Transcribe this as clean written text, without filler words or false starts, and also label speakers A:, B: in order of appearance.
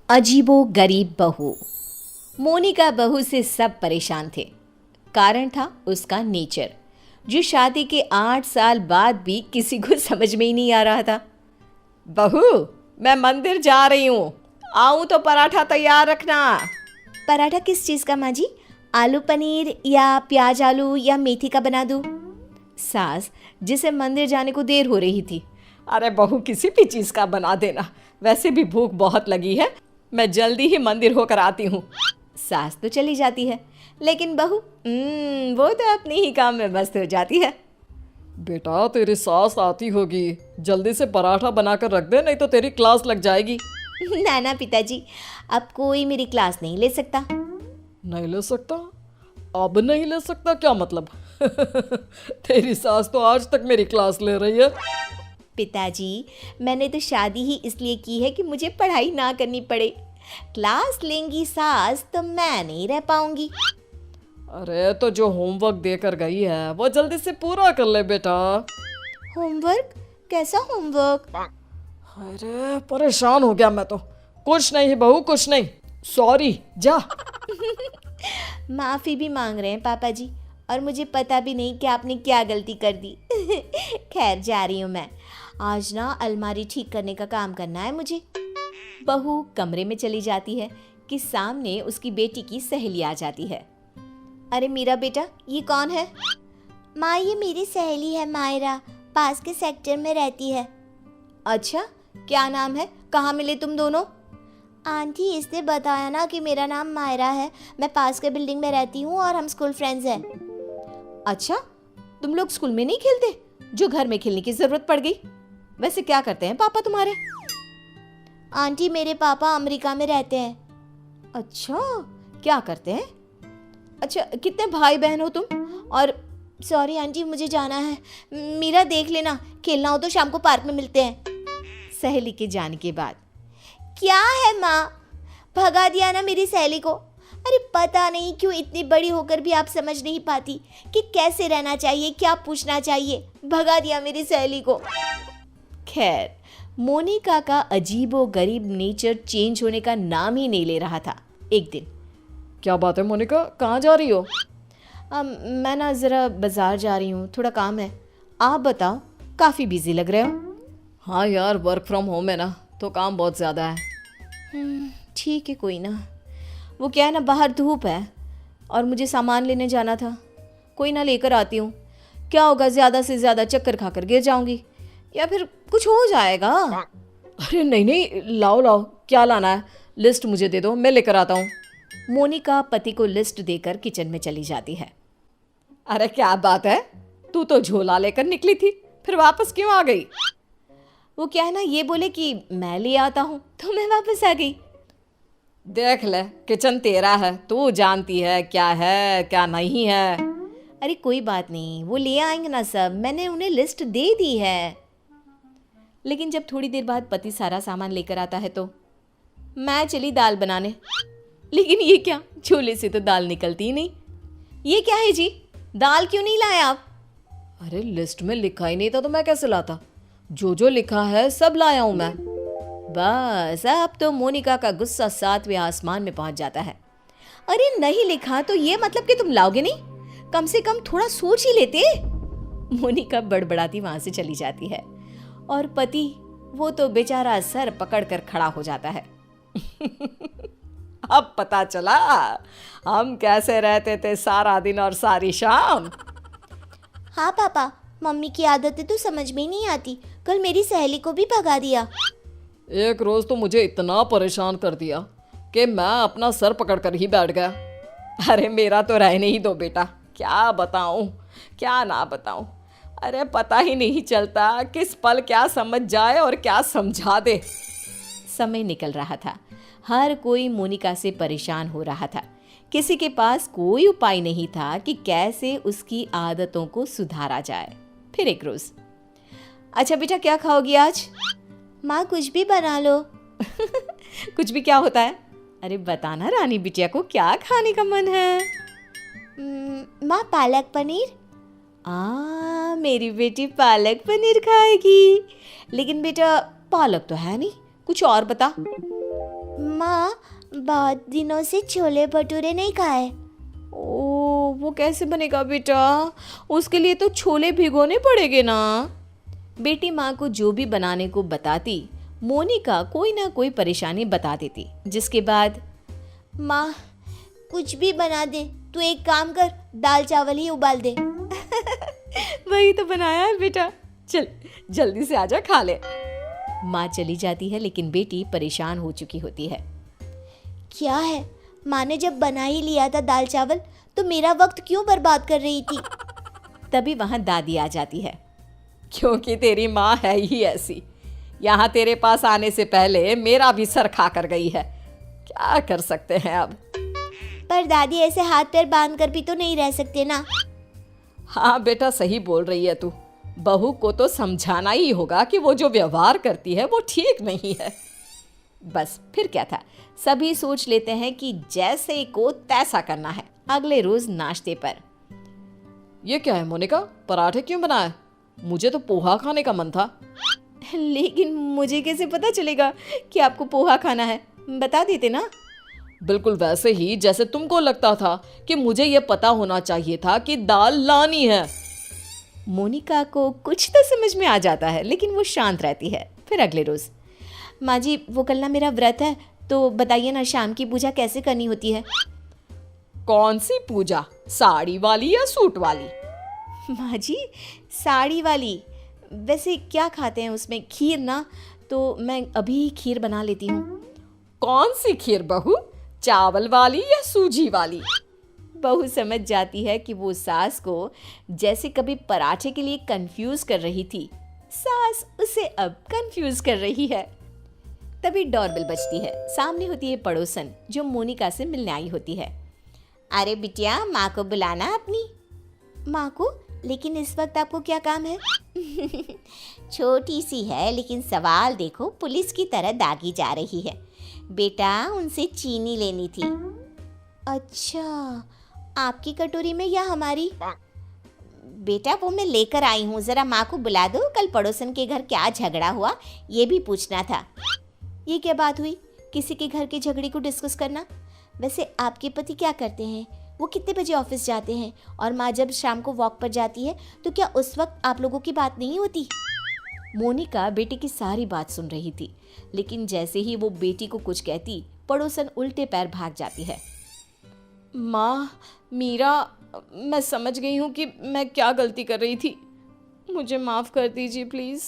A: अजीबो गरीब बहू। मोनिका बहू से सब परेशान थे। कारण था उसका नेचर, जो शादी के 8 साल बाद भी किसी को समझ में ही नहीं आ रहा था। बहू, मैं मंदिर जा रही हूँ, आऊँ तो पराठा तैयार रखना। पराठा किस चीज़ का माँ जी? आलू पनीर या प्याज आलू या मेथी का बना दूँ? सास, जिसे मंदिर जाने को देर हो रही थी। अरे बहू, किसी भी चीज़ का बना देना, वैसे भी भूख बहुत लगी है, मैं जल्दी ही मंदिर होकर आती हूँ। सास तो चली जाती है, लेकिन बहू वो तो अपने ही काम में मस्त हो जाती है।
B: बेटा, तेरी सास आती होगी, जल्दी से पराठा बनाकर रख दे, नहीं तो तेरी क्लास लग जाएगी।
A: ना ना पिताजी, अब कोई मेरी क्लास नहीं ले सकता।
B: नहीं ले सकता? अब नहीं ले सकता क्या मतलब? तेरी सास तो आज तक मेरी क्लास ले रही है।
A: पिताजी, मैंने तो शादी ही इसलिए की है कि मुझे पढ़ाई ना करनी पड़े। क्लास लेंगी सास तो मैं नहीं रह पाऊंगी।
B: अरे तो जो होमवर्क देकर गई है वो जल्दी से पूरा कर ले बेटा।
A: होमवर्क? कैसा होमवर्क?
B: अरे परेशान हो गया मैं तो। कुछ नहीं बहू, कुछ नहीं, सॉरी, जा।
A: माफ़ी भी मांग रहे हैं पापा जी, और मुझे पता भी नहीं कि आपने क्या गलती कर दी। खैर, जा रही हूँ मैं। आज ना अलमारी ठीक करने का काम करना है मुझे। बहू कमरे में चली जाती है कि सामने उसकी बेटी की सहेली आ जाती है। अरे मेरा बेटा, ये कौन है? माँ, ये मेरी सहेली है मायरा, पास के सेक्टर में रहती है। अच्छा, क्या नाम है? कहाँ मिले तुम दोनों? आंटी, इसने बताया ना कि मेरा नाम मायरा है, मैं पास के बिल्डिंग में रहती हूँ और हम स्कूल फ्रेंड्स हैं। अच्छा, तुम लोग स्कूल में नहीं खेलते, जो घर में खेलने की जरूरत पड़ गई? वैसे क्या करते हैं पापा तुम्हारे? आंटी, मेरे पापा अमेरिका में रहते हैं। अच्छा, क्या करते हैं? अच्छा, कितने भाई बहन हो तुम? और सॉरी आंटी, मुझे जाना है। मीरा, देख लेना, खेलना हो तो शाम को पार्क में मिलते हैं। सहेली के जाने के बाद क्या है माँ, भगा दिया ना मेरी सहेली को। अरे पता नहीं क्यों इतनी बड़ी होकर भी आप समझ नहीं पाती कि कैसे रहना चाहिए, क्या पूछना चाहिए। भगा दिया मेरी सहेली को। खैर, मोनिका का अजीबो गरीब नेचर चेंज होने का नाम ही नहीं ले रहा था। एक दिन,
B: क्या बात है मोनिका, कहाँ जा रही हो?
A: मैं ना ज़रा बाज़ार जा रही हूँ, थोड़ा काम है। आप बताओ, काफ़ी बिजी लग रहे हो।
B: हाँ यार, वर्क फ्रॉम होम है ना, तो काम बहुत ज़्यादा है।
A: ठीक है, कोई ना। वो क्या है ना, बाहर धूप है और मुझे सामान लेने जाना था। कोई ना, लेकर आती हूँ। क्या होगा, ज़्यादा से ज़्यादा चक्कर खाकर गिर जाऊँगी या फिर कुछ हो जाएगा।
B: अरे नहीं नहीं, लाओ लाओ, क्या लाना है? लिस्ट मुझे दे दो, मैं लेकर आता हूँ।
A: मोनिका पति को लिस्ट देकर किचन में चली जाती है।
B: अरे क्या बात है, तू तो झोला लेकर निकली थी, फिर वापस क्यों आ गई?
A: वो क्या है ना, ये बोले कि मैं ले आता हूँ तो मैं वापस आ गई।
B: देख ले, किचन तेरा है, तू जानती है क्या है क्या नहीं है।
A: अरे कोई बात नहीं, वो ले आएंगे ना सब, मैंने उन्हें लिस्ट दे दी है। लेकिन जब थोड़ी देर बाद पति सारा सामान लेकर आता है तो मैं चली दाल बनाने। लेकिन ये क्या, झोले से तो दाल निकलती ही नहीं। ये क्या है जी, दाल क्यों नहीं लाए आप?
B: अरे लिस्ट में लिखा ही नहीं था तो मैं कैसे लाता? जो लिखा है सब लाया हूं मैं।
A: बस अब तो मोनिका का गुस्सा 7वें आसमान में पहुंच जाता है। अरे नहीं लिखा तो ये मतलब कि तुम लाओगे नहीं? कम से कम थोड़ा सोच ही लेते। मोनिका बड़बड़ाती वहां से चली जाती है और पति, वो तो बेचारा सर पकड़कर खड़ा हो जाता है।
B: अब पता चला हम कैसे रहते थे सारा दिन और सारी शाम।
A: हाँ पापा, मम्मी की आदतें तो समझ में नहीं आती। कल मेरी सहेली को भी भगा दिया।
B: एक रोज तो मुझे इतना परेशान कर दिया कि मैं अपना सर पकड़कर ही बैठ गया। अरे मेरा तो रहने ही दो बेटा, क्या बताऊं क्या ना बताऊं। अरे पता ही नहीं चलता किस पल क्या समझ जाए और क्या समझा दे।
A: समय निकल रहा था, हर कोई मोनिका से परेशान हो रहा था। किसी के पास कोई उपाय नहीं था कि कैसे उसकी आदतों को सुधारा जाए। फिर एक रोज, अच्छा बेटा, क्या खाओगी आज? माँ, कुछ भी बना लो। कुछ भी क्या होता है? अरे बताना रानी बिटिया को क्या खाने का मन है। माँ, पालक पनीर। मेरी बेटी पालक पनीर खाएगी। लेकिन बेटा, पालक तो है नहीं, कुछ और बता। माँ, बहुत दिनों से छोले भटूरे नहीं खाए।
B: ओ, वो कैसे बनेगा बेटा? उसके लिए तो छोले भिगोने पड़ेंगे ना।
A: बेटी माँ को जो भी बनाने को बताती, मोनिका कोई ना कोई परेशानी बता देती, जिसके बाद माँ कुछ भी बना दे, तू एक काम कर, दाल चावल ही उबाल दे।
B: वही तो बनाया है बेटा, चल जल्दी से आजा खा ले।
A: माँ चली जाती है, लेकिन बेटी परेशान हो चुकी होती है। क्या है, माँ ने जब बना ही लिया था दाल चावल, तो मेरा वक्त क्यों बर्बाद कर रही थी? तभी वहाँ दादी आ जाती है।
B: क्योंकि तेरी माँ है ही ऐसी, यहाँ तेरे पास आने से पहले मेरा भी सर खा कर गई है। क्या कर सकते हैं अब।
A: पर दादी, ऐसे हाथ पैर बांध कर भी तो नहीं रह सकते ना।
B: हाँ बेटा, सही बोल रही है तू। बहू को तो समझाना ही होगा कि वो जो व्यवहार करती है वो ठीक नहीं है।
A: बस फिर क्या था, सभी सोच लेते हैं कि जैसे को तैसा करना है। अगले रोज नाश्ते पर,
B: ये क्या है मोनिका, पराठे क्यों बनाए? मुझे तो पोहा खाने का मन था।
A: लेकिन मुझे कैसे पता चलेगा कि आपको पोहा खाना है? बता देते ना।
B: बिल्कुल वैसे ही जैसे तुमको लगता था कि मुझे ये पता होना चाहिए था कि दाल लानी है।
A: मोनिका को कुछ तो समझ में आ जाता है, लेकिन वो शांत रहती है। फिर अगले रोज, माँ जी, वो कल ना मेरा व्रत है, तो बताइए ना शाम की पूजा कैसे करनी होती है?
B: कौन सी पूजा, साड़ी वाली या सूट वाली?
A: माँ जी, साड़ी वाली। वैसे क्या खाते हैं उसमें? खीर ना, तो मैं अभी खीर बना लेती हूँ।
B: कौन सी खीर बहू, चावल वाली या सूजी वाली?
A: बहू समझ जाती है कि वो सास को जैसे कभी पराठे के लिए कंफ्यूज कर रही थी, सास उसे अब कंफ्यूज कर रही है। तभी डोरबेल बजती है। सामने होती है पड़ोसन, जो मोनिका से मिलने आई होती है। अरे बिटिया, माँ को बुलाना अपनी। माँ को? लेकिन इस वक्त आपको क्या काम है? छोटी सी है, लेकिन सवाल देखो, पुलिस की तरह दागी जा रही है। बेटा, उनसे चीनी लेनी थी। अच्छा, आपकी कटोरी में या हमारी? बेटा, वो मैं लेकर आई हूँ, जरा माँ को बुला दो। कल पड़ोसन के घर क्या झगड़ा हुआ, ये भी पूछना था। ये क्या बात हुई, किसी के घर के झगड़े को डिस्कस करना? वैसे आपके पति क्या करते हैं? वो कितने बजे ऑफिस जाते हैं? और माँ जब शाम को वॉक पर जाती है, तो क्या उस वक्त आप लोगों की बात नहीं होती? मोनिका बेटी की सारी बात सुन रही थी, लेकिन जैसे ही वो बेटी को कुछ कहती, पड़ोसन उल्टे पैर भाग जाती है।
B: माँ, मीरा, मैं समझ गई हूँ कि मैं क्या गलती कर रही थी। मुझे माफ़ कर दीजिए प्लीज़।